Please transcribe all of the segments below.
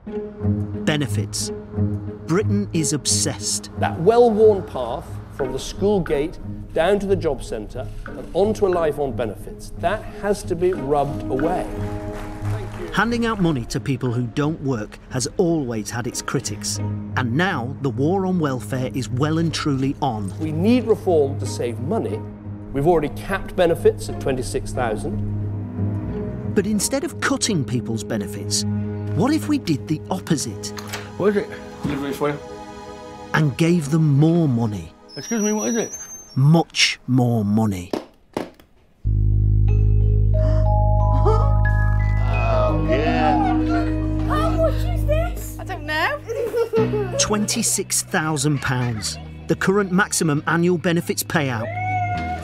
Benefits. Britain is obsessed. That well-worn path from the school gate down to the job centre and onto a life on benefits, that has to be rubbed away. Handing out money to people who don't work has always had its critics. And now the war on welfare is well and truly on. We need reform to save money. We've already capped benefits at 26,000. But instead of cutting people's benefits, what if we did the opposite? What is it? Delivery for you. And gave them more money. Excuse me, what is it? Much more money. How much is this? I don't know. £26,000, the current maximum annual benefits payout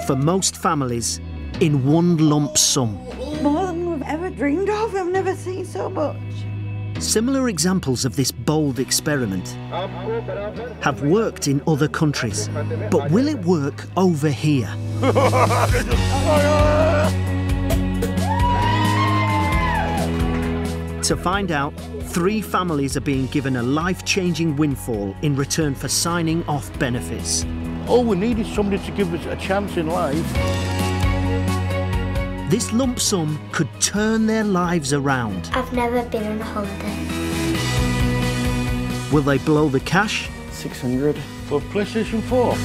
for most families in one lump sum. More than we've ever dreamed of. I've never seen so much. Similar examples of this bold experiment have worked in other countries, but will it work over here? To find out, 3 families are being given a life-changing windfall in return for signing off benefits. All we need is somebody to give us a chance in life. This lump sum could turn their lives around. I've never been on a holiday. Will they blow the cash? 600 for PlayStation 4.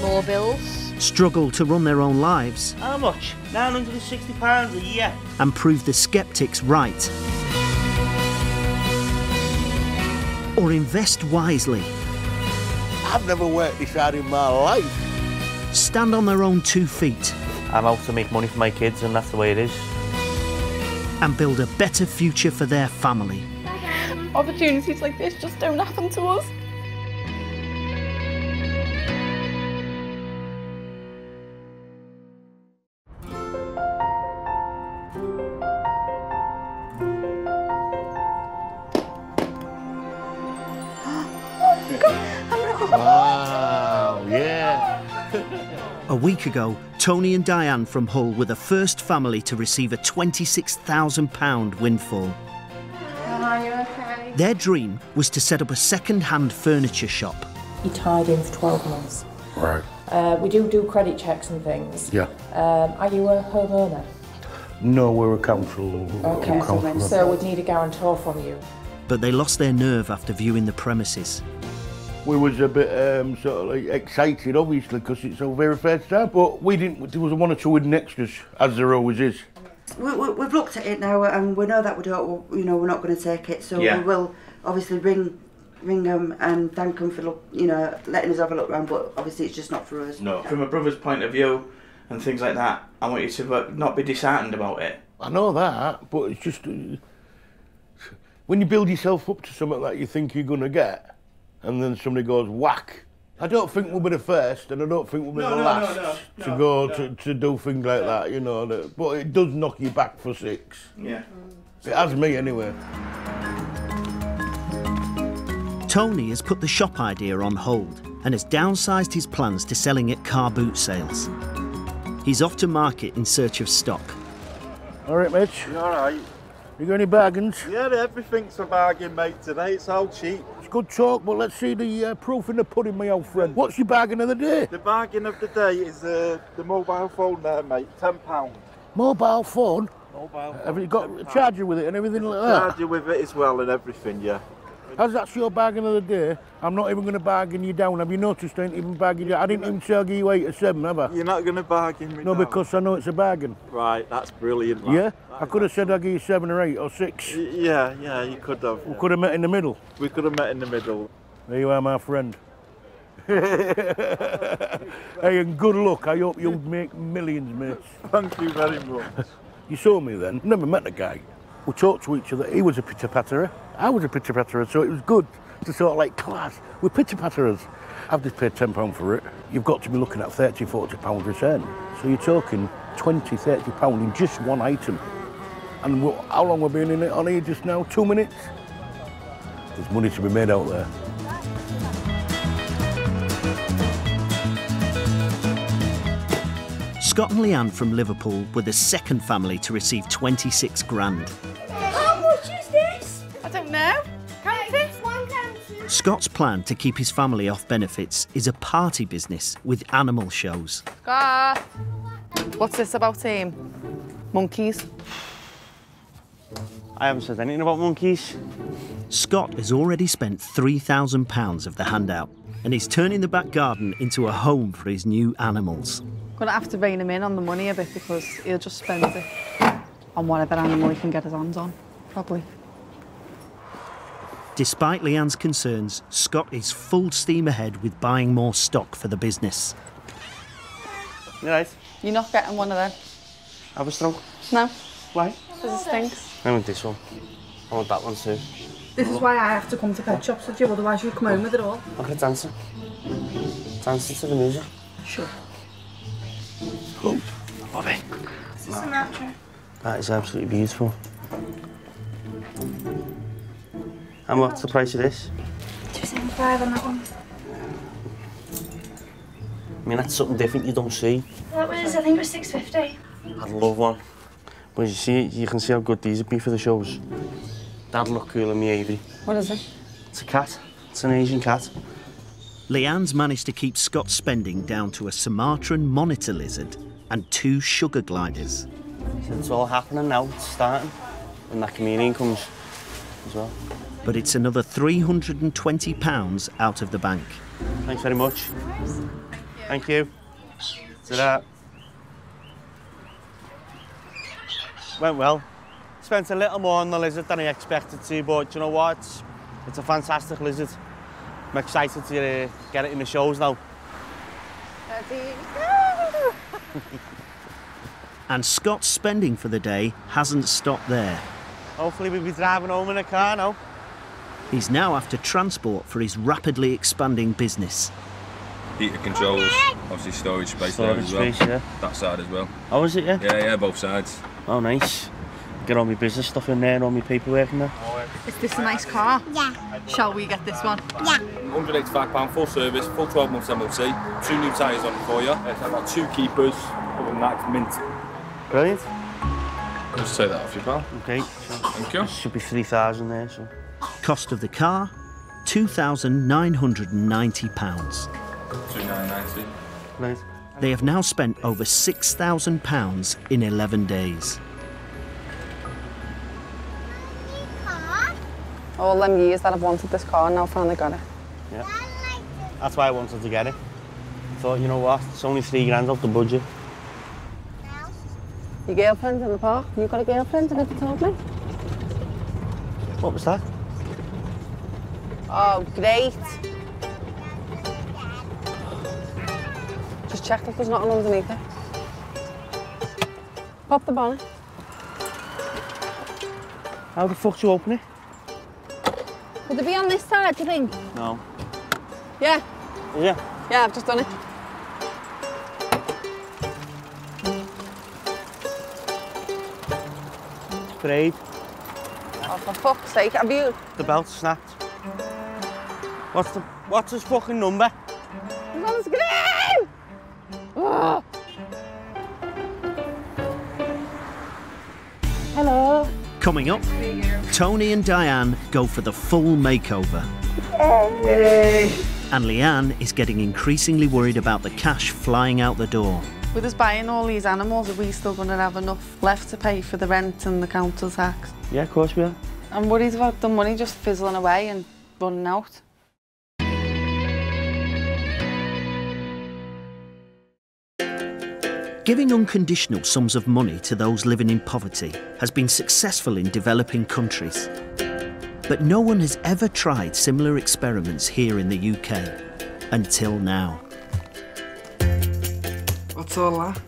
More bills. Struggle to run their own lives? How much? £960 a year. And prove the sceptics right? Or invest wisely? I've never worked this hard in my life. Stand on their own 2 feet? I'm out to make money for my kids, and that's the way it is. And build a better future for their family. Opportunities like this just don't happen to us. Wow, yeah. A week ago, Tony and Diane from Hull were the first family to receive a £26,000 windfall. Are you okay? Their dream was to set up a second-hand furniture shop. He tied in for 12 months. Right. We do credit checks and things. Yeah. Are you a homeowner? No, we're a council. Okay, so we'd need a guarantor from you. But they lost their nerve after viewing the premises. We was a bit sort of like excited, obviously, because it's our very first time. But we didn't. There was 1 or 2 hidden extras, as there always is. We've looked at it now, and we know that we don't. You know, we're not going to take it. So we will obviously ring them and thank them for letting us have a look around. But obviously, it's just not for us. No. From a brother's point of view and things like that, I want you to not be disheartened about it. I know that, but it's just when you build yourself up to something that you think you're going to get. And then somebody goes whack. I don't think we'll be the first, and I don't think we'll be the last to do things like that, you know. But it does knock you back for 6. Yeah. It has me anyway. Tony has put the shop idea on hold and has downsized his plans to selling at car boot sales. He's off to market in search of stock. All right, Mitch. You all right? You got any bargains? Yeah, everything's a bargain, mate, today. It's all cheap. It's good talk, but let's see the proof in the pudding, my old friend. What's your bargain of the day? The bargain of the day is the mobile phone there, mate. £10. Mobile phone? Mobile phone. Have you got a charger with it and everything like that? Charger with it as well and everything, yeah. As that's your bargain of the day, I'm not even going to bargain you down. Have you noticed I didn't even bargain you? I didn't even tell you 8 or 7, have I? You're not going to bargain me No, down? because I know it's a bargain. Right, that's brilliant. Yeah? I could have said I'll give you 7 or 8 or 6. Yeah, you could have. We could have met in the middle. We could have met in the middle. There you are, my friend. Hey, and good luck. I hope you'll make millions, mates. Thank you very much. You saw me then. Never met the guy. We talked to each other. He was a pitter-patterer. I was a pitter-patterer, so it was good to sort of like class. We're pitter-patterers. I've just paid £10 for it. You've got to be looking at £30, £40 return. So you're talking £20, £30 in just one item. And how long we've been in it on here just now? 2 minutes? There's money to be made out there. Scott and Leanne from Liverpool were the second family to receive 26 grand. How much is this? I don't know. Count it. Scott's plan to keep his family off benefits is a party business with animal shows. Scott! What's this about, monkeys? I haven't said anything about monkeys. Scott has already spent £3,000 of the handout, and he's turning the back garden into a home for his new animals. Gonna have to rein him in on the money a bit because he'll just spend it on whatever animal he can get his hands on, probably. Despite Leanne's concerns, Scott is full steam ahead with buying more stock for the business. You right? You're not getting one of them. Have a stroke? No. Why? Because it stinks. I want this one. I want that one too. This is why I have to come to pet shops with you, otherwise you'll come home with it all. Look at dancing. Dancing to the music. Sure. Oh, Bobby. Is this a mattress? That is absolutely beautiful. And what's the price of this? £2.75 on that one. I mean, that's something different you don't see. That was, I think it was £6.50. I'd love one. But you can see how good these would be for the shows. That'd look cool in me Avery. What is it? It's a cat. It's an Asian cat. Leanne's managed to keep Scott's spending down to a Sumatran monitor lizard and 2 sugar gliders. So it's all happening now. It's starting. And that comedian comes as well. But it's another £320 out of the bank. Thanks very much. Thank you. Ta-da. Went well. Spent a little more on the lizard than I expected to, but you know what? It's a fantastic lizard. I'm excited to get it in the shows now. And Scott's spending for the day hasn't stopped there. Hopefully we'll be driving home in a car now. He's now after transport for his rapidly expanding business. Heater controls, obviously storage space there as well. Space, yeah. That side as well. Oh, is it, yeah? Yeah, both sides. Oh, nice. Get all my business stuff in there and all my paperwork in there. Is this a nice car? Yeah. Shall we get this one? Yeah. £185 full service, full 12 months MOT, 2 new tyres on it for you. I've got 2 keepers, other than that, it's mint. Brilliant. Just take that off you, pal. Okay. Thank you. Should be 3,000 there, so. Cost of the car, £2,990. £2,990. Right. They have now spent over £6,000 in 11 days. All them years that I've wanted this car, now finally got it. Yeah. That's why I wanted to get it. I thought, you know what, it's only £3 off the budget. Your girlfriend's in the park. You got a girlfriend? You never told me. What was that? Oh, great. Just check if there's nothing underneath it. Pop the bonnet. How the fuck do you open it? Could it be on this side, do you think? No. Yeah. Yeah. Yeah, I've just done it. Sprayed. Oh, for fuck's sake, have you... The belt snapped. What's his fucking number? He's on the screen! Oh. Hello. Coming up, Tony and Diane go for the full makeover. Yay! And Leanne is getting increasingly worried about the cash flying out the door. With us buying all these animals, are we still going to have enough left to pay for the rent and the council tax? Yeah, of course we are. I'm worried about the money just fizzling away and running out. Giving unconditional sums of money to those living in poverty has been successful in developing countries. But no one has ever tried similar experiments here in the UK, until now. What's all that?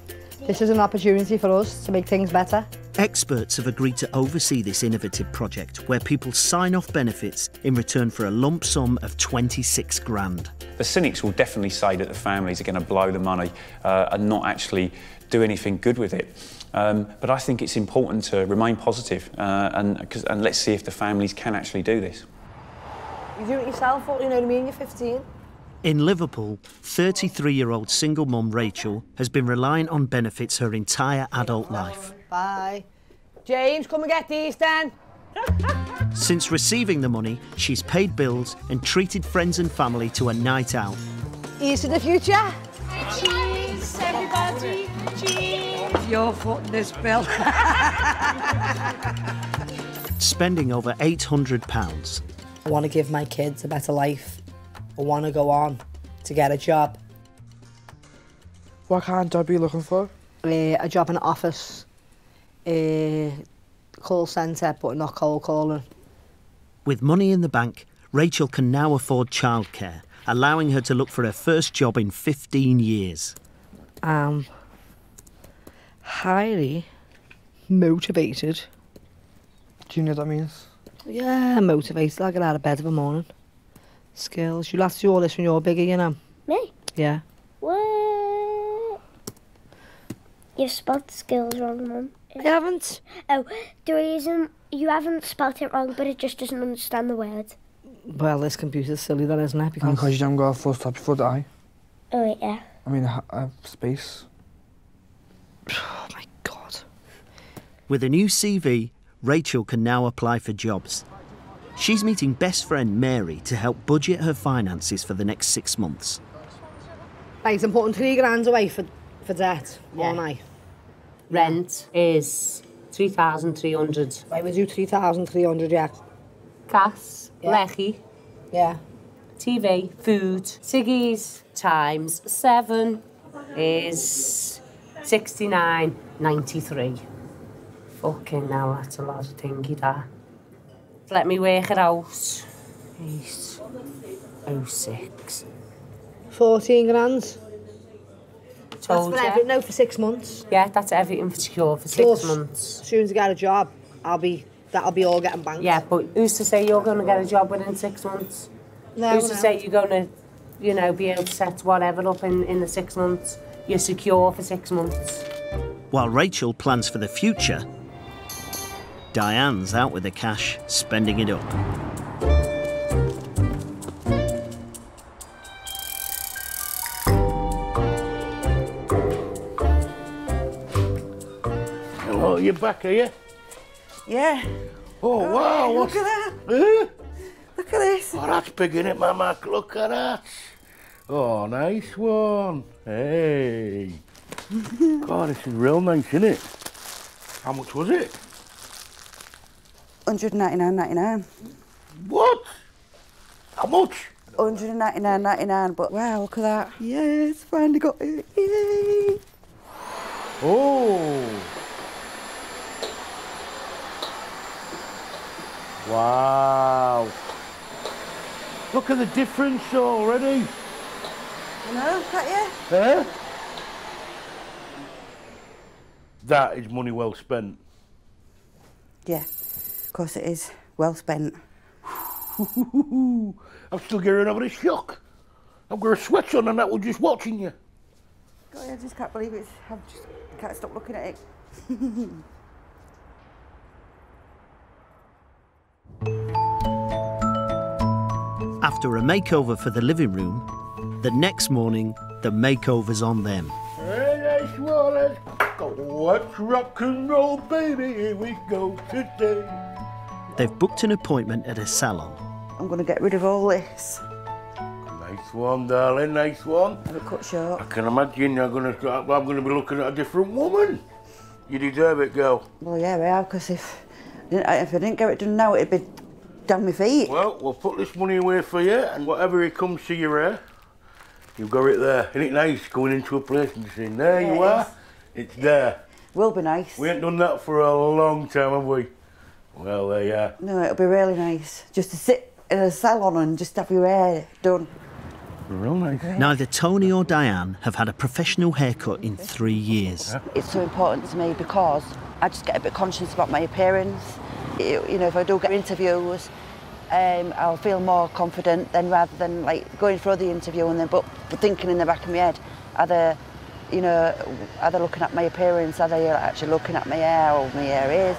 This is an opportunity for us to make things better. Experts have agreed to oversee this innovative project where people sign off benefits in return for a lump sum of 26 grand. The cynics will definitely say that the families are going to blow the money and not actually do anything good with it. But I think it's important to remain positive and let's see if the families can actually do this. You do it yourself, you know what I mean? You're 15. In Liverpool, 33-year-old single mum Rachel has been relying on benefits her entire adult life. Bye. James, come and get these then. Since receiving the money, she's paid bills and treated friends and family to a night out. Here's to the future. Cheers, everybody. Cheers. You're footing this bill. Spending over £800. I want to give my kids a better life. I want to go on to get a job. What kind of job are you looking for? A job in an office, call centre, but not cold calling. With money in the bank, Rachel can now afford childcare, allowing her to look for her first job in 15 years. Highly motivated. Do you know what that means? Yeah, motivated. I get out of bed in the morning. Skills. You'll have to do all this when you're bigger, you know. Me? Yeah. What? You've spelled skills wrong, Mum. I haven't. Oh, the reason you haven't spelt it wrong, but it just doesn't understand the word. Well, this computer's silly then, isn't it? Because you don't got a full stop before the I. Oh, yeah. I mean, space. Oh, my God. With a new CV, Rachel can now apply for jobs. She's meeting best friend Mary to help budget her finances for the next 6 months. Right, I'm putting £3 away for debt, aren't I? Rent is 3,300. Right, we do 3,300, yeah. Gas, Yeah. lechi, Yeah. TV, food, ciggies times 7 is 69.93. Fucking hell, that's a lot of thingy, that. Let me work it out. 806. 14 grand. That's Told for ya. everything, no, for 6 months. Yeah, that's everything for secure for Plus, 6 months. As soon as I get a job, that'll be all getting banked. Yeah, but who's to say you're going to get a job within 6 months? No, Who's to say you're going to, you know, be able to set whatever up in the 6 months? You're secure for 6 months. While Rachel plans for the future, Diane's out with the cash, spending it up. Oh, you're back, are you? Yeah. Oh, wow. Look at that. Look at this. Oh, that's big, innit, Mama? Look at that. Oh, nice one. Hey. God, this is real nice, isn't it? How much was it? £199.99. What? How much? £199.99, but wow, look at that. Yes, finally got it. Yay. Oh. Wow. Look at the difference already. I know, can't you? Eh? That is money well spent. Yeah, of course it is. Well spent. I'm still getting over the shock. I've got a sweat on and that was just watching you. God, I just can't believe it. I can't stop looking at it. After a makeover for the living room, the next morning, the makeover's on them. Hey, nice one, let's go. Let's rock and roll, baby. Here we go today. They've booked an appointment at a salon. I'm going to get rid of all this. Nice one, darling, nice one. Have it cut short. I can imagine I'm going to be looking at a different woman. You deserve it, girl. Well, yeah, I have, because if I didn't get it done now, it'd be down my feet. Well, we'll put this money away for you, and whatever it comes to your hair, you've got it there. Isn't it nice going into a place and saying, there you are, it's there. Will be nice. We ain't done that for a long time, have we? Well, there you are. No, it'll be really nice. Just to sit in a salon and just have your hair done. Real nice. Neither Tony or Diane have had a professional haircut in 3 years. It's so important to me because I just get a bit conscious about my appearance. You know, if I do get interviews, I'll feel more confident than rather than like going for the interview and then but thinking in the back of my head, are they looking at my appearance, are they actually looking at my hair or my hair is?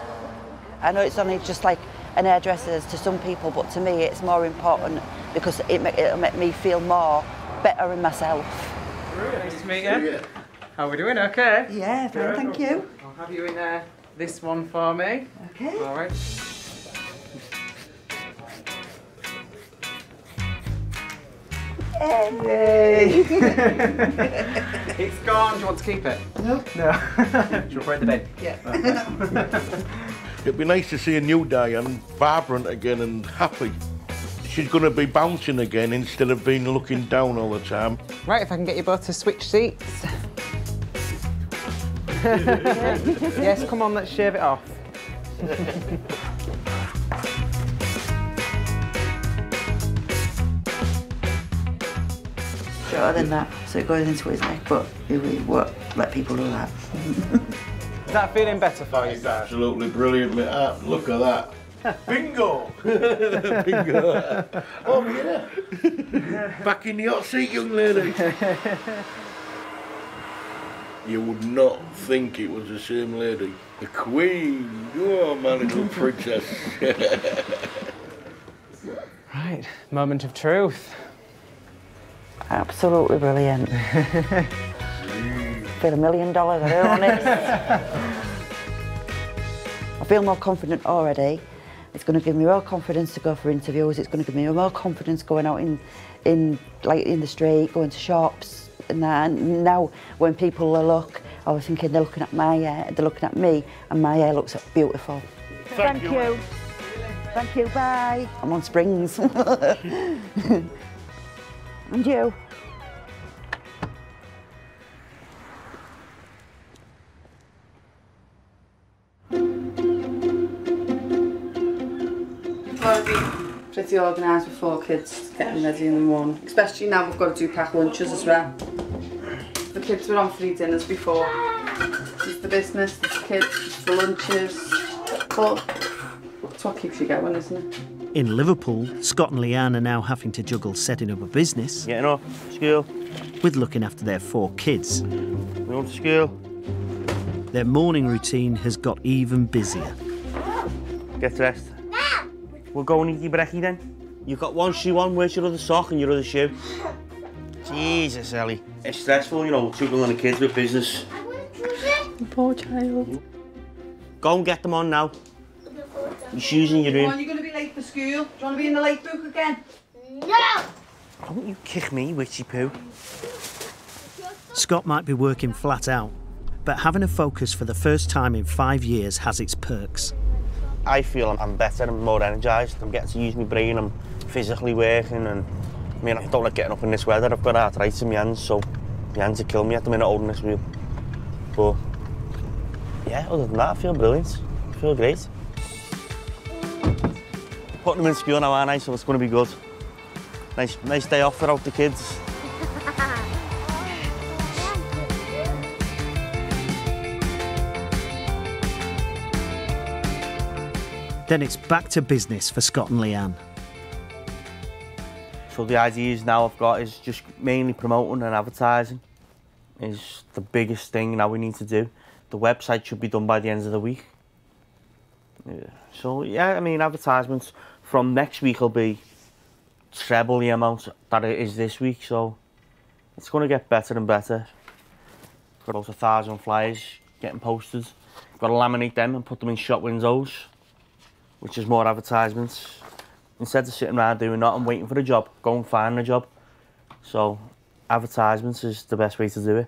I know it's only just like an hairdresser's to some people, but to me it's more important because it'll make me feel more better in myself. Nice to meet you. How are we doing? Okay? Yeah, fine, thank you. I'll have you in this one for me. Okay. All right. Yay! It's gone. Do you want to keep it? No. No. Do you want to throw it in the bin? Yeah. It'd be nice to see a new Diane, vibrant again and happy. She's going to be bouncing again instead of being looking down all the time. Right, if I can get you both to switch seats. Yes, come on, let's shave it off. Shorter than that, so it goes into his neck, but he won't let people do that. Is that feeling better for you, Dad? Absolutely brilliant, mate. Look at that. Bingo! Bingo! Oh, yeah. Back in the hot seat, young lady. You would not think it was the same lady. The Queen. Oh, my little princess. Right, moment of truth. Absolutely brilliant. Feel $1 million, I do, honest. I feel more confident already. It's going to give me more confidence to go for interviews. It's going to give me more confidence going out in the street, going to shops and that. And now when people look, I was thinking they're looking at my hair, they're looking at me, and my hair looks beautiful. Thank you. Thank you, bye. I'm on springs. And you? Got to be pretty organised with 4 kids, getting ready in the morning. Especially now we've got to do pack lunches as well. The kids were on free dinners before. It's the business, it's the kids, it's the lunches. But it's what keeps you going, isn't it? In Liverpool, Scott and Leanne are now having to juggle setting up a business, getting off school, with looking after their 4 kids. Going to school. Their morning routine has got even busier. Get dressed. We'll go and eat your brekkie then. You've got one shoe on, where's your other sock and your other shoe? Jesus, Ellie. It's stressful, you know, juggling the kids with business. Poor child. Go and get them on now. Your shoes in your room. Come on, you're going to be late for school. Do you want to be in the late book again? No! Don't you kick me, witchy poo. Scott might be working flat out, but having a focus for the first time in 5 years has its perks. I feel I'm better and more energised. I'm getting to use my brain, I'm physically working, and I mean, I don't like getting up in this weather. I've got arthritis in my hands, so my hands are killing me at the minute holding this wheel. But yeah, other than that, I feel brilliant. I feel great. Putting them in school now, aren't I? So it's going to be good. Nice day off without the kids. Then it's back to business for Scott and Leanne. So the ideas now I've got is just mainly promoting and advertising is the biggest thing now we need to do. The website should be done by the end of the week. So yeah, I mean, advertisements from next week will be treble the amount that it is this week, so it's going to get better and better. Got about 1,000 flyers getting posted. Got to laminate them and put them in shop windows, which is more advertisements. Instead of sitting around doing nothing, waiting for a job, go and find a job. So advertisements is the best way to do it.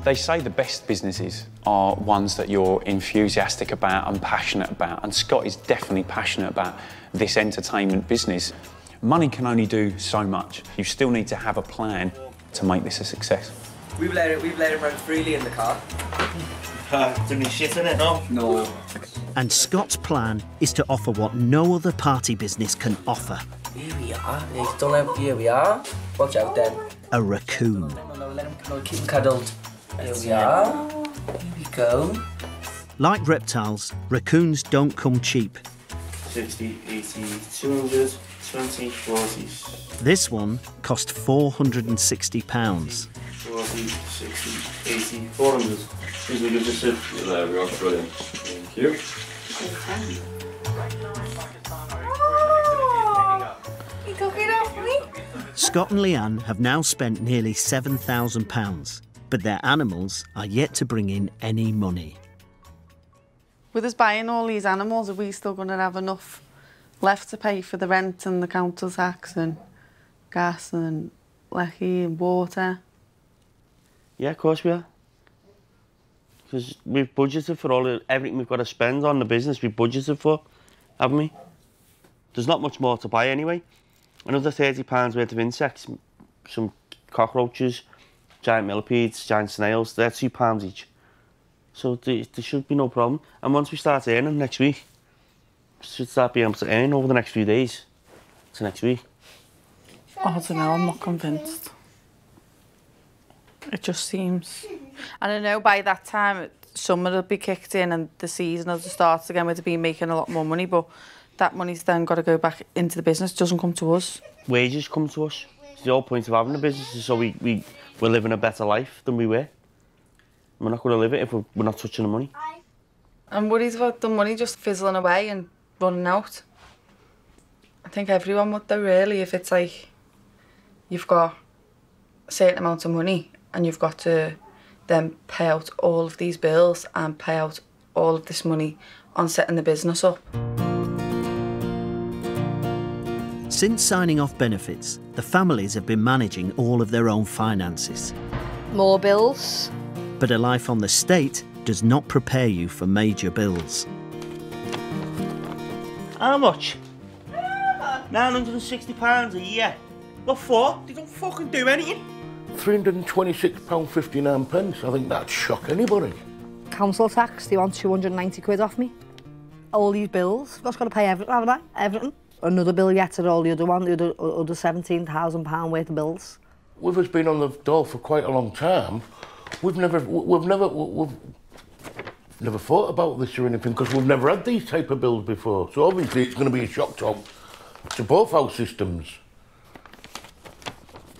They say the best businesses are ones that you're enthusiastic about and passionate about, and Scott is definitely passionate about this entertainment business. Money can only do so much. You still need to have a plan to make this a success. We've let him run freely in the car. Doing shit in it, no? No. And Scott's plan is to offer what no other party business can offer. Here we are. Don't let him, here we are. Watch out then. A raccoon. No, let him, no, keep him cuddled. Here we are. Here we go. Like reptiles, raccoons don't come cheap. 60, 80, 200, 20, 40. This one cost £460. 40, 60, 80, 400. Should we give this a... There we are, brilliant. Thank you. You took it off me? Scott and Leanne have now spent nearly £7,000, but their animals are yet to bring in any money. With us buying all these animals, are we still going to have enough left to pay for the rent and the council tax and gas and lecky and water. Yeah, of course we are. Because we've budgeted for everything we've got to spend on the business, we've budgeted for, haven't we? There's not much more to buy anyway. Another £30 worth of insects, some cockroaches, giant millipedes, giant snails, they're £2 each. So there should be no problem. And once we start earning next week, we should start being able to earn over the next few days to next week. I don't know, I'm not convinced. It just seems... And I know by that time, summer will be kicked in and the season will start again, we'll be making a lot more money, but that money's then got to go back into the business, it doesn't come to us. Wages come to us. It's the whole point of having a business is so we're living a better life than we were. We're not going to live it if we're not touching the money. I'm worried about the money just fizzling away and running out. I think everyone would though, really, if it's like you've got a certain amount of money and you've got to then pay out all of these bills and pay out all of this money on setting the business up. Since signing off benefits, the families have been managing all of their own finances. More bills. But a life on the state does not prepare you for major bills. How much? £960 a year. What for? They don't fucking do anything. £326.59. I think that'd shock anybody. Council tax, they want 290 quid off me. All these bills, I've got to pay everything, haven't I? Everything. Another bill yet to all the other one, the other £17,000 worth of bills. With us being on the dole for quite a long time, we've never thought about this or anything because we've never had these type of bills before. So obviously it's going to be a shock to both our systems.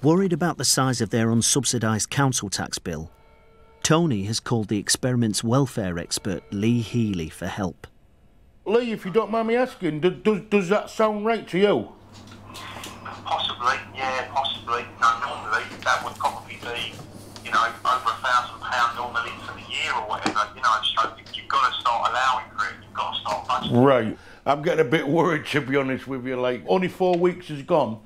Worried about the size of their unsubsidised council tax bill, Tony has called the experiment's welfare expert Lee Healy for help. Lee, if you don't mind me asking, does that sound right to you? Possibly, yeah, possibly. No, normally that would probably be, you know, over £1,000 normally for the year or whatever, you know, so you've got to start allowing for it, you've got to start budgeting. Right. I'm getting a bit worried, to be honest with you, like, only 4 weeks is gone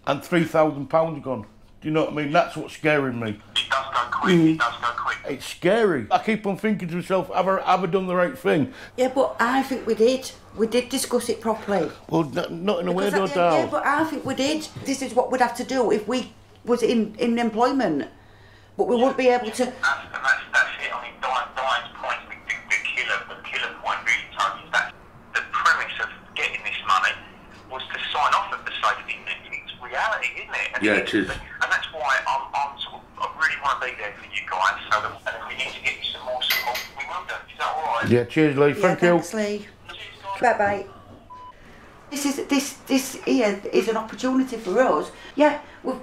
and £3,000 gone. Do you know what I mean? That's what's scaring me. It does go quick, it does go quick. It's scary. I keep on thinking to myself, have I done the right thing? Yeah, but I think we did. We did discuss it properly. Well, not in a way, no doubt. Yeah, but I think we did. This is what we'd have to do if we was in employment. But we wouldn't be able to... That's it. I mean, Diane's point, the killer point really, Tony, is that the premise of getting this money was to sign off at the safety net. It's reality, isn't it? And yeah, it is. And that's why I really want to be there for you guys, so that and if we need to get you some more support, we will do. Is that all right? Yeah, cheers, Lee. Thank you. Thanks, Lee. Bye-bye. This here is an opportunity for us. Yeah, we've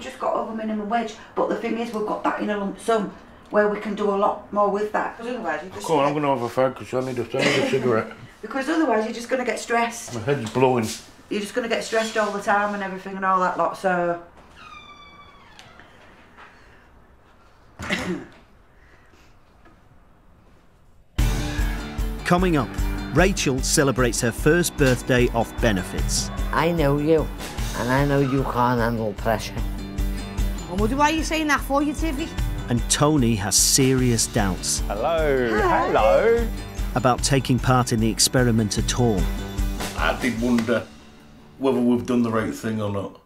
just got over minimum wage, but the thing is we've got that in a lump sum where we can do a lot more with that. Because otherwise you just... Come on, I'm going to have a fag because I need a cigarette. Because otherwise you're just going to get stressed. My head's blowing. You're just going to get stressed all the time and everything and all that lot, so... Coming up, Rachel celebrates her first birthday off benefits. I know you, and I know you can't handle pressure. Oh, Muddy, why are you saying that for, you Tiffy? And Tony has serious doubts. Hello. Hi. Hello. About taking part in the experiment at all. I did wonder whether we've done the right thing or not.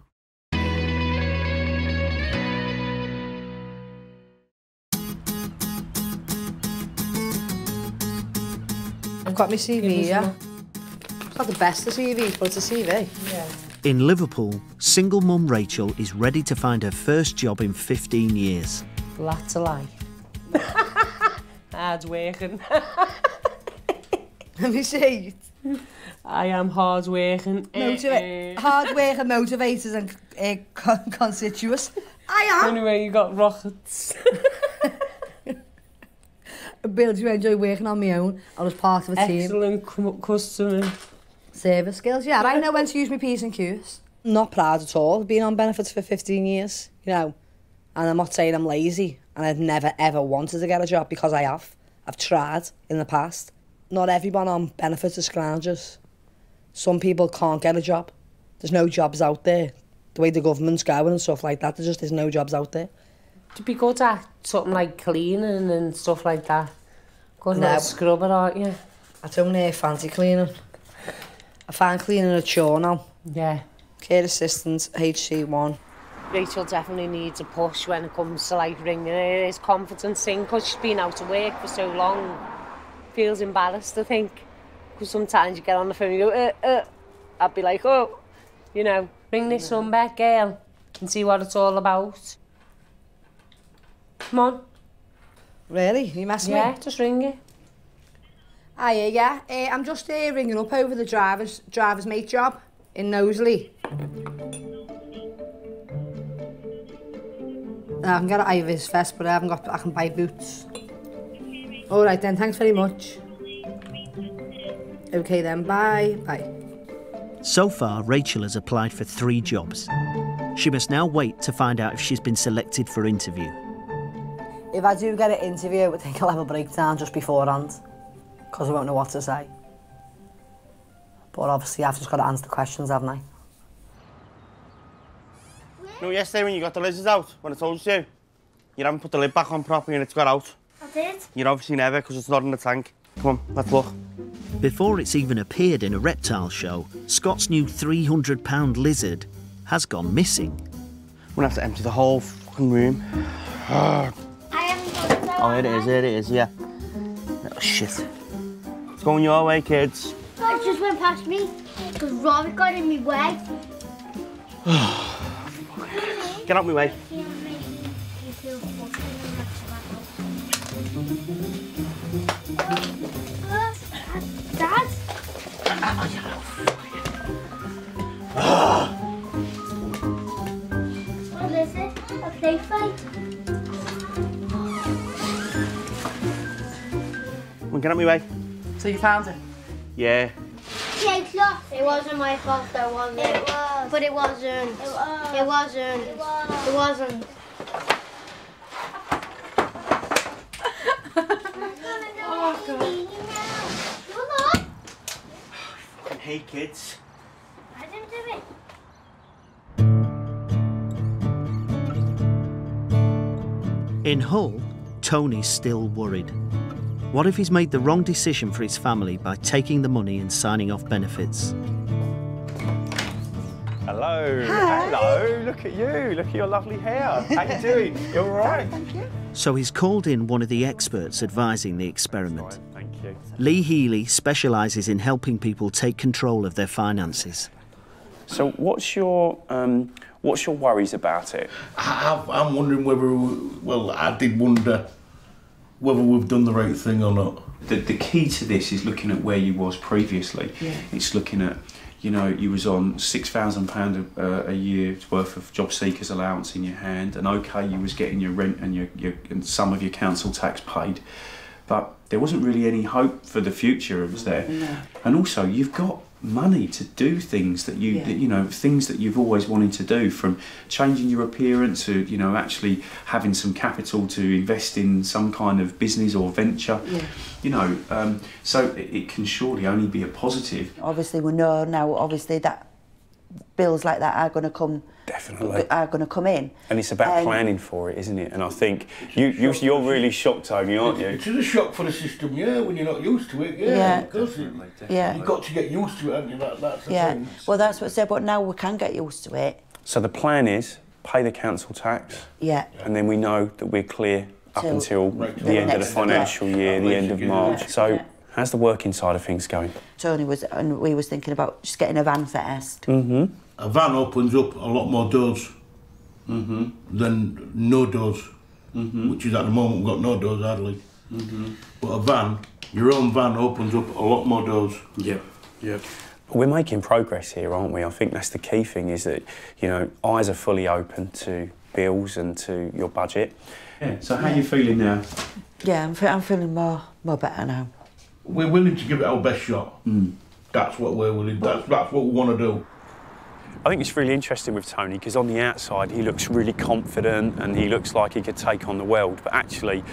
I've got my CV here. It's not the best of CVs, but it's a CV. Yeah. In Liverpool, single mum Rachel is ready to find her first job in 15 years. Lots of life. Hard working. Let me see. I am hard working. Hard working, motivators and constituous. I am. Anyway, you got rockets. Ability to enjoy working on my own. I was part of a team. Excellent customer service skills. Yeah, I know when to use my P's and Q's. Not proud at all of being on benefits for 15 years, you know. And I'm not saying I'm lazy and I've never ever wanted to get a job because I have. I've tried in the past. Not everyone on benefits is scroungers. Some people can't get a job. There's no jobs out there. The way the government's going and stuff like that, there's no jobs out there. To be good at something like cleaning and stuff like that. Good No. little scrubber, aren't you? I don't fancy cleaning. I find cleaning a chore now. Yeah. Care assistant, HC1. Rachel definitely needs a push when it comes to like ringing her his confidence thing, because she's been out of work for so long. Feels embarrassed, I think. Because sometimes you get on the phone and you go, I'd be like, oh, you know, ring this number, girl, and see what it's all about. Come on. Really? You messing me? Yeah, just ring it. Hiya, yeah. I'm just ringing up over the driver's mate job in Knowsley. I can get an Ivers vest, but I can buy boots. All right then, thanks very much. Okay then, bye. Bye. So far, Rachel has applied for 3 jobs. She must now wait to find out if she's been selected for interview. If I do get an interview, I think I'll have a breakdown just beforehand, because I won't know what to say. But obviously, I've just got to answer the questions, haven't I? No, yesterday when you got the lizards out, when I told you, you haven't put the lid back on properly and it's got out. I did. You're obviously never, because it's not in the tank. Come on, let's look. Before it's even appeared in a reptile show, Scott's new £300 lizard has gone missing. I'm gonna have to empty the whole fucking room. I haven't got Oh, here it is, yeah. Oh, shit. It's going your way, kids. It just went past me because Robbie got in my way. Get out of my way. Dad? What is it? A play fight? Come on, get out of my way. So you found it? Yeah. Jake's lost. It wasn't my fault though, was it? It was. But it wasn't. It was. It wasn't. It was. It wasn't. Oh, God. Fucking hate kids. I didn't do it. In Hull, Tony's still worried. What if he's made the wrong decision for his family by taking the money and signing off benefits? Hello. Hi. Hello. Look at you. Look at your lovely hair. How you doing? You all right? Thank you. So he's called in one of the experts advising the experiment. Thank you. Lee Healy specialises in helping people take control of their finances. So what's your worries about it? I'm wondering whether, I did wonder whether we've done the right thing or not. The key to this is looking at where you was previously. Yeah. It's looking at, you know, you was on £6,000 a year's worth of job seekers allowance in your hand, and okay, you was getting your rent and and some of your council tax paid, but there wasn't really any hope for the future. It was there, no. And also you've got money to do things that you know, things that you've always wanted to do, from changing your appearance to, you know, actually having some capital to invest in some kind of business or venture. Yeah. You know, so it can surely only be a positive. Obviously we know now, obviously, that bills like that are going to come. Definitely. Are going to come in. And it's about planning for it, isn't it? And I think you're really shocked, Tony, aren't you? It is a shock for the system, yeah, when you're not used to it, yeah. Because you've got to get used to it, haven't you? That's the thing. Well, that's what I said, but now we can get used to it. So the plan is pay the council tax. Yeah. And then we know that we're clear up until the end of the financial year, the end of March. So how's the working side of things going? Tony and we was thinking about just getting a van first. Mm-hmm. A van opens up a lot more doors than no doors, which is at the moment we've got no doors hardly. But a van, your own van opens up a lot more doors. Yeah, yeah. We're making progress here, aren't we? I think that's the key thing, is that, you know, eyes are fully open to bills and to your budget. Yeah. So how are you feeling now? Yeah, I'm feeling more better now. We're willing to give it our best shot. That's what we're willing. That's what we want to do. I think it's really interesting with Tony because on the outside he looks really confident and he looks like he could take on the world, but actually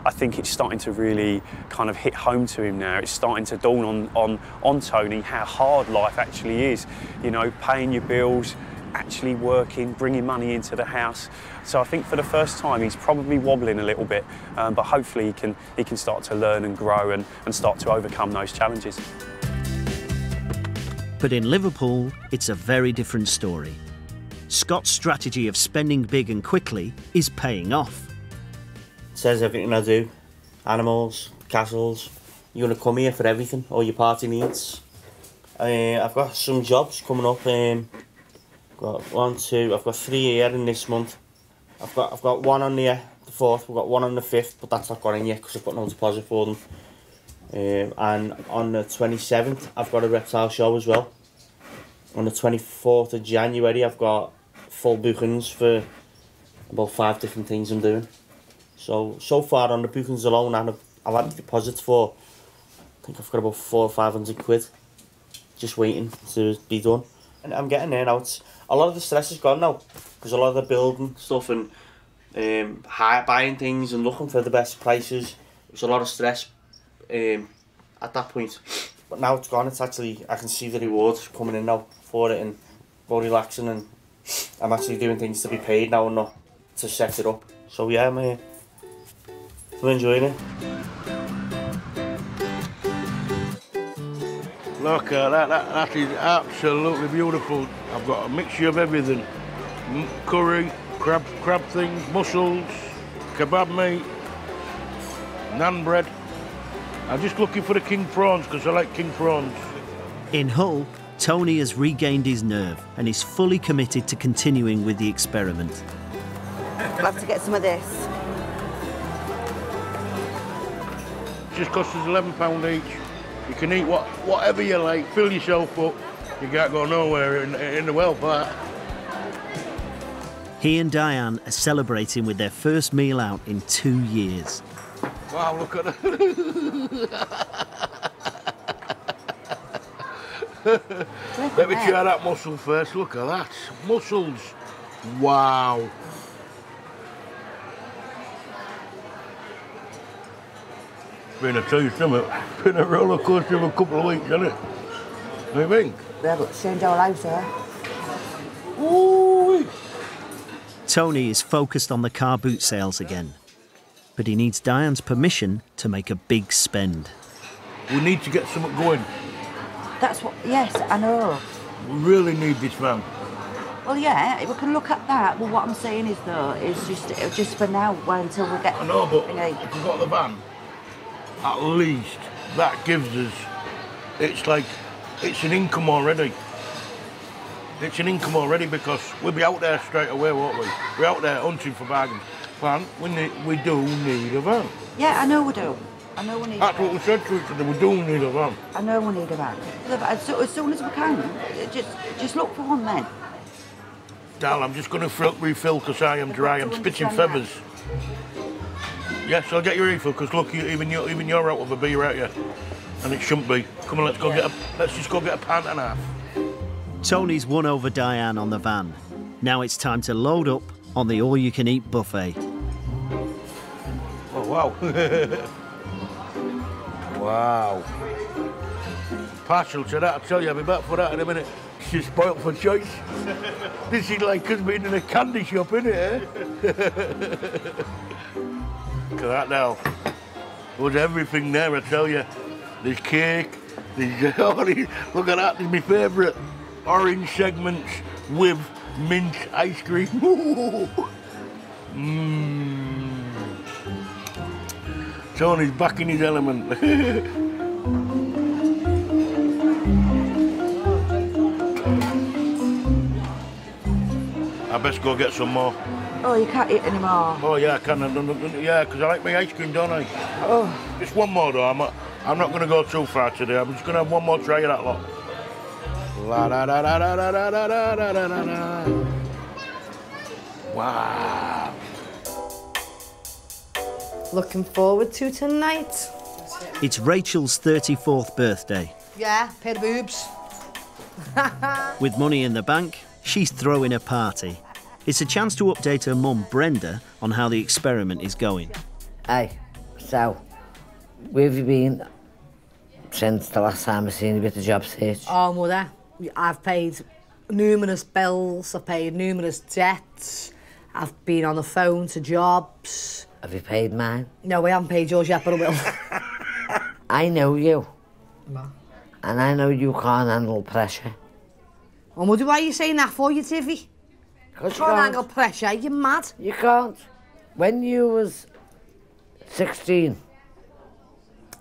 I think it's starting to really kind of hit home to him now. It's starting to dawn on Tony how hard life actually is, you know, paying your bills, actually working, bringing money into the house. So I think for the first time he's probably wobbling a little bit, but hopefully he can start to learn and grow and start to overcome those challenges. But in Liverpool, it's a very different story. Scott's strategy of spending big and quickly is paying off. It says everything I do. Animals, castles. You're going to come here for everything, all your party needs. I've got some jobs coming up. I've got 3 here in this month. I've got one on the 4th, we've got one on the 5th, but that's not gone in yet because I've got no deposit for them. And on the 27th I've got a reptile show as well. On the 24th of January I've got full bookings for about 5 different things I'm doing. So far on the bookings alone I've had deposits for, I think I've got about 400 or 500 quid just waiting to be done. And I'm getting there now. A lot of the stress is gone now because a lot of the building stuff and buying things and looking for the best prices, it's a lot of stress at that point, but now it's gone. It's actually, I can see the rewards coming in now for it and more relaxing, and I'm actually doing things to be paid now and not to set it up. So yeah, I'm enjoying it. Look at that, that is absolutely beautiful. I've got a mixture of everything. Curry, crab things, mussels, kebab meat, naan bread. I'm just looking for the king prawns because I like king prawns. In Hull, Tony has regained his nerve and is fully committed to continuing with the experiment. I'll have to get some of this. It just costs us £11 each. You can eat whatever you like, fill yourself up. You can't go nowhere in the well for that. He and Diane are celebrating with their first meal out in 2 years. Wow, look at that. Let me try that mussel first. Look at that. Mussels. Wow. Been a taste, hasn't it? Been a roller coaster of a couple of weeks, hasn't it? What do you think? Yeah, but change our lives, eh? Ooh. Tony is focused on the car boot sales again, but he needs Diane's permission to make a big spend. We need to get something going. That's what, yes, I know. We really need this van. Well, yeah, we can look at that. Well, what I'm saying is, though, is just for now, until we get... I know, but if we've got the van, at least that gives us, it's an income already. It's an income already because we'll be out there straight away, won't we? We're out there hunting for bargains. Van, we do need a van. Yeah, I know we do. I know we need That's what we said to each other, we do need a van. I know we need a van. So as soon as we can, just look for one then. Dal, I'm just going to refill because I am dry. I'm spitting feathers. Yes, I'll get your refill because look, even you're out of a beer, aren't you? And it shouldn't be. Come on, let's just go get a pint and a half. Tony's won over Diane on the van. Now it's time to load up on the all-you-can-eat buffet. Oh, wow. Wow. Partial to that, I tell you, I'll be back for that in a minute. She's spoilt for choice. This is like us being in a candy shop, isn't it, eh? Look at that now. There's everything there, I tell you. There's cake, there's look at that, there's my favourite. Orange segments with mint ice cream. Tony's back in his element. I best go get some more. Oh, you can't eat anymore. Oh yeah, I can. Yeah, because I like my ice cream, don't I? Oh. Just one more though. I'm not going to go too far today. I'm just going to have one more try of that lot. La da da da da da da da da da da da. Wow. Looking forward to tonight. It's Rachel's 34th birthday. Yeah, pair of boobs. With money in the bank, she's throwing a party. It's a chance to update her mum, Brenda, on how the experiment is going. Hey, so, where have you been since the last time I seen you with the job search? Oh, mother, I've paid numerous bills, I've paid numerous debts, I've been on the phone to jobs. Have you paid mine? No, I haven't paid yours yet, but I will. I know you. What? And I know you can't handle pressure. Well, mother, why are you saying that for, you Tiffy? Because you can't handle pressure, you're mad. You can't. When you was 16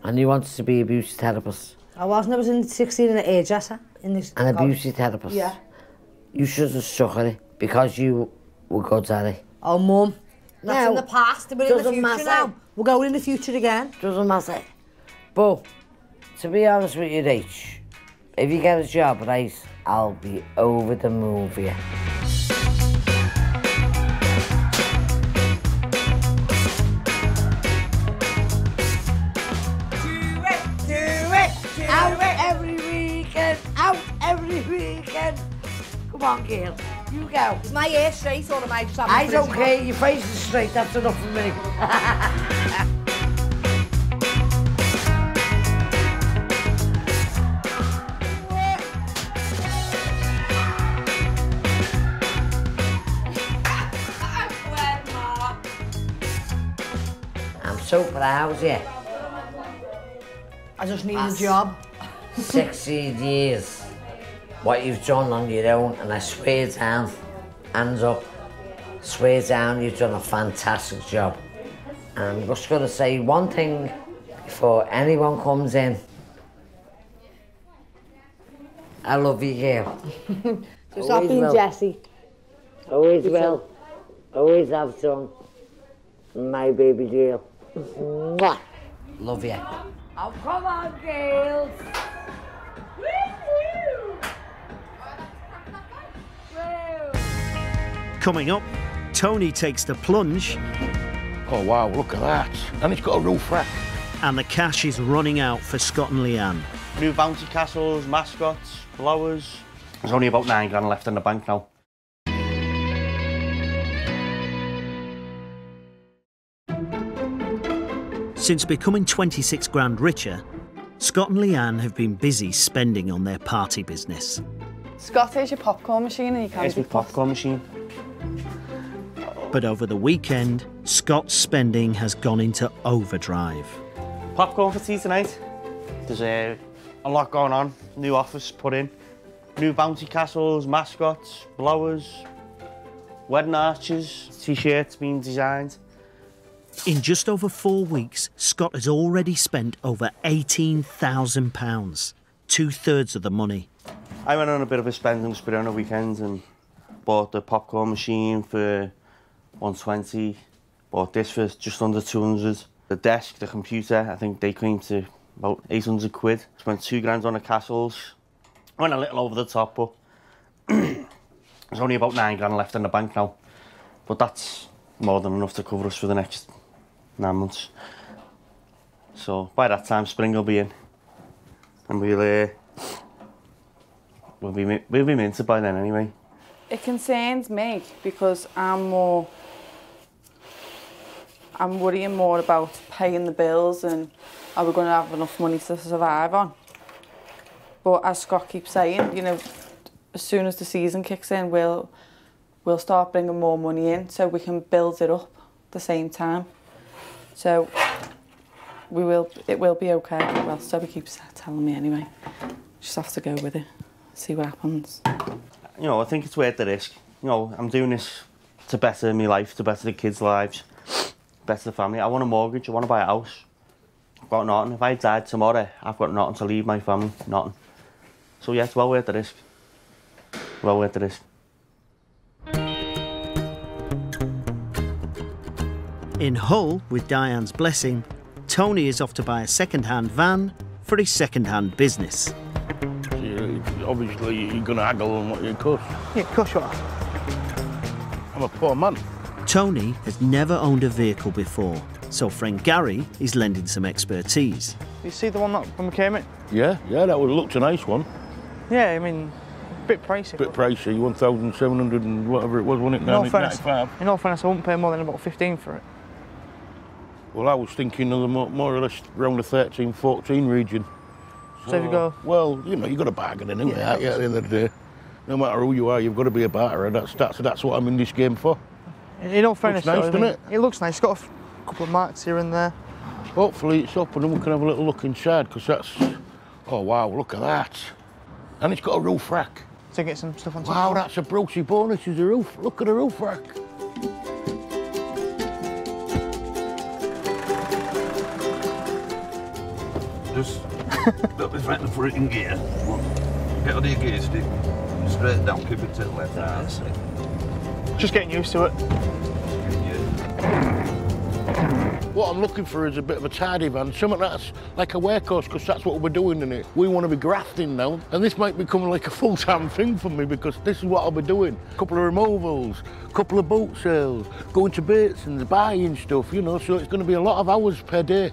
and you wanted to be a beauty therapist. I wasn't, I was in 16 and a hairdresser. And a beauty therapist. Yeah. You should have stuck at it because you were good at it. Oh, Mum. That's No, in the past, we're in the future matter. now. We're going in the future again. Doesn't matter. But, to be honest with you, Rach, if you get a job, right, I'll be over the moon for you. Out every weekend, out every weekend. Come on, girl, you go. Is my hair straight or am I just having I don't care, your face is straight, that's enough for me. I'm so proud of you. I just need a job. 16 years. What you've done on your own, and I swear down, hands up, swear down, you've done a fantastic job. And I'm just going to say one thing before anyone comes in. I love you, girl. So stop being Jessie. Always will. Always have done. My baby girl. Mwah. Love you. Oh, come on, girls. Coming up, Tony takes the plunge. Oh, wow, look at that. And it's got a roof rack. And the cash is running out for Scott and Leanne. New bouncy castles, mascots, blowers. There's only about £9 left in the bank now. Since becoming 26 grand richer, Scott and Leanne have been busy spending on their party business. Scott, here's your popcorn machine and you can Here's my popcorn machine. But over the weekend, Scott's spending has gone into overdrive. Popcorn for tea tonight. There's a lot going on. New office put in. New bouncy castles, mascots, blowers, wedding arches, t-shirts being designed. In just over 4 weeks, Scott has already spent over £18,000, 2/3 of the money. I went on a bit of a spending spree on the weekend and bought the popcorn machine for £120, bought this for just under £200. The desk, the computer, I think they came to about £800. Spent £2 on the castles. Went a little over the top, but there's only about £9 left in the bank now. But that's more than enough to cover us for the next 9 months. So by that time, spring will be in, and we'll be minted by then anyway. It concerns me because I'm worrying more about paying the bills and are we going to have enough money to survive on. But as Scott keeps saying, you know, as soon as the season kicks in, we'll start bringing more money in so we can build it up at the same time. So it will be okay. Well, so he keeps telling me anyway. Just have to go with it, see what happens. You know, I think it's worth the risk. You know, I'm doing this to better my life, to better the kids' lives, better the family. I want a mortgage, I want to buy a house. I've got nothing. If I died tomorrow, I've got nothing to leave my family, nothing. So yeah, it's well worth the risk. Well worth the risk. In Hull, with Diane's blessing, Tony is off to buy a second-hand van for his second-hand business. Obviously, you're going to haggle on what you cost. Yeah, cost what? I'm a poor man. Tony has never owned a vehicle before, so friend Gary is lending some expertise. You see the one that when we came in? Yeah, that looked a nice one. Yeah, I mean, Bit pricey. Bit pricey, 1,700 and whatever it was, wasn't it? In all fairness, 95. in all fairness, I wouldn't pay more than about 15 for it. Well, I was thinking of the more or less around the 13, 14 region. So if you go... Well, you know, you've got to bargain anyway, Yeah, at the end of the day. No matter who you are, you've got to be a barterer. That's what I'm in this game for. In all fairness, looks nice, though, doesn't it? It looks nice. It's got a couple of marks here and there. Hopefully it's up and then we can have a little look inside, because that's... Oh, wow, look at that. And it's got a roof rack. To get some stuff on top. Wow, that's a Brucey bonus, is a roof. Look at the roof rack. Just got my friend for it in gear. Get on your gear stick, straight down, keep it to the left. That's it. Just getting used to it. What I'm looking for is a bit of a tidy van, something that's like a workhorse, because that's what we're doing in it. We want to be grafting now, and this might become like a full-time thing for me, because this is what I'll be doing. A couple of removals, a couple of boot sales, going to Bateson's, buying stuff, you know, so it's going to be a lot of hours per day.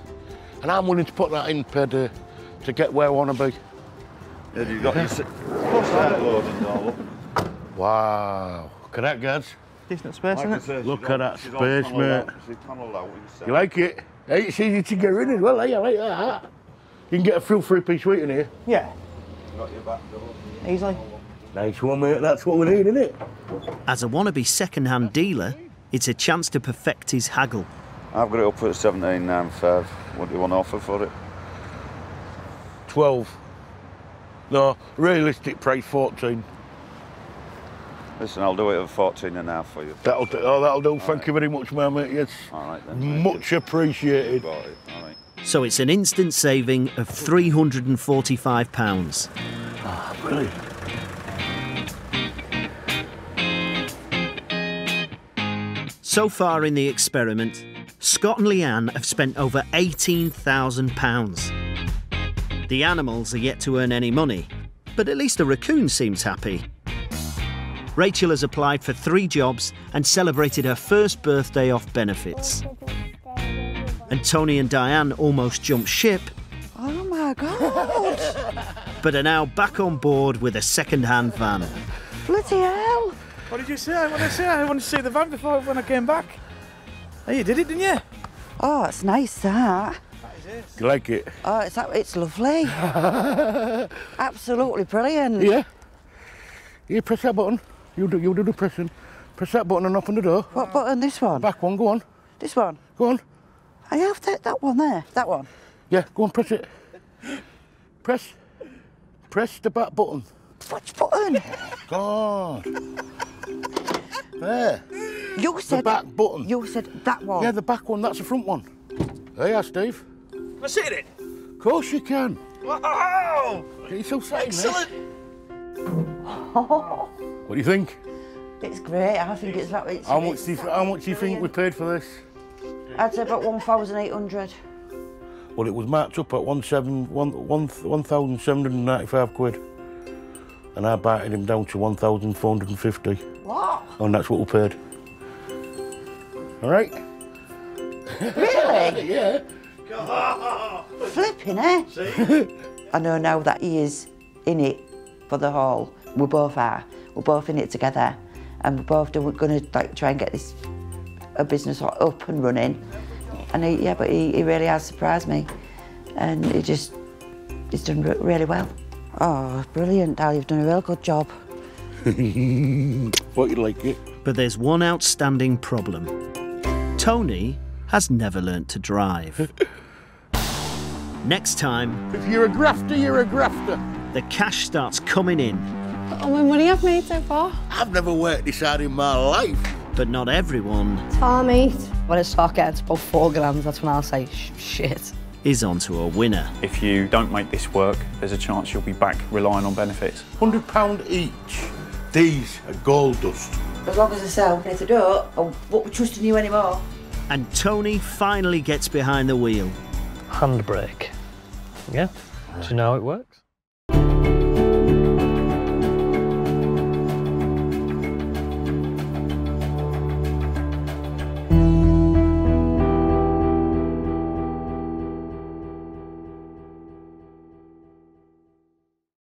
And I'm willing to put that in per day to get where I want to be. Yeah, you got your start loading all up. Wow. Look at that, guys. Decent space, isn't it? Look at that space, mate. You like it? Hey, it's easy to get in as well, eh? I like that. You can get a full three-piece suite in here. Yeah. Got your back door. Easily. Nice one, mate. That's what we need, isn't it? As a wannabe second-hand dealer, it's a chance to perfect his haggle. I've got it up at 17.95. What do you want to offer for it? 12. No, realistic price 14. Listen, I'll do it at 14.5 for you. That'll do. Thank you very much, my mate. Yes. All right then. Much appreciated. All right. So it's an instant saving of £345. Ah, brilliant. So far in the experiment, Scott and Leanne have spent over £18,000. The animals are yet to earn any money, but at least a raccoon seems happy. Rachel has applied for 3 jobs and celebrated her first birthday off benefits. And Tony and Diane almost jumped ship, Oh my God! but are now back on board with a second-hand van. Bloody hell! What did you say? What did I say? I wanted to see the van before when I came back. Oh, you did it, didn't you? Oh, it's nice, that. You like it? Oh, it's lovely. Absolutely brilliant. Yeah. You press that button. You do the pressing. Press that button and open the door. What button? This one? Back one, go on. This one? Go on. I have that one there. That one? Yeah, go on, press it. Press the back button. Which button? God. There. You said... The back button. You said that one. Yeah, the back one, that's the front one. There you are, Steve. Can I sit in it? Of course you can. Wow! You're so excited, Excellent! What do you think? It's great. I think it's that. How much do you think we paid for this? I'd say about 1,800. Well, it was marked up at 1,795 quid. And I bartered him down to 1,450. What? And that's what we paid. All right? Really? Yeah. Flipping, eh? I know now that he is in it for the whole. We both are. We're both in it together. And we're both going to try and get this business up and running. And he really has surprised me. And he's done really well. Oh, brilliant, Dal. You've done a real good job. Thought you'd like it. But there's one outstanding problem. Tony has never learnt to drive. Next time... If you're a grafter, you're a grafter. The cash starts coming in. How much money I've made so far? I've never worked this hard in my life. But not everyone... Mate. When it starts getting to about 4 grand, that's when I'll say, shit. ...is onto a winner. If you don't make this work, there's a chance you'll be back relying on benefits. £100 each. These are gold dust. As long as I sell, if I don't, I won't be trusting you anymore. And Tony finally gets behind the wheel. Handbrake. Yeah? Do you know how it works?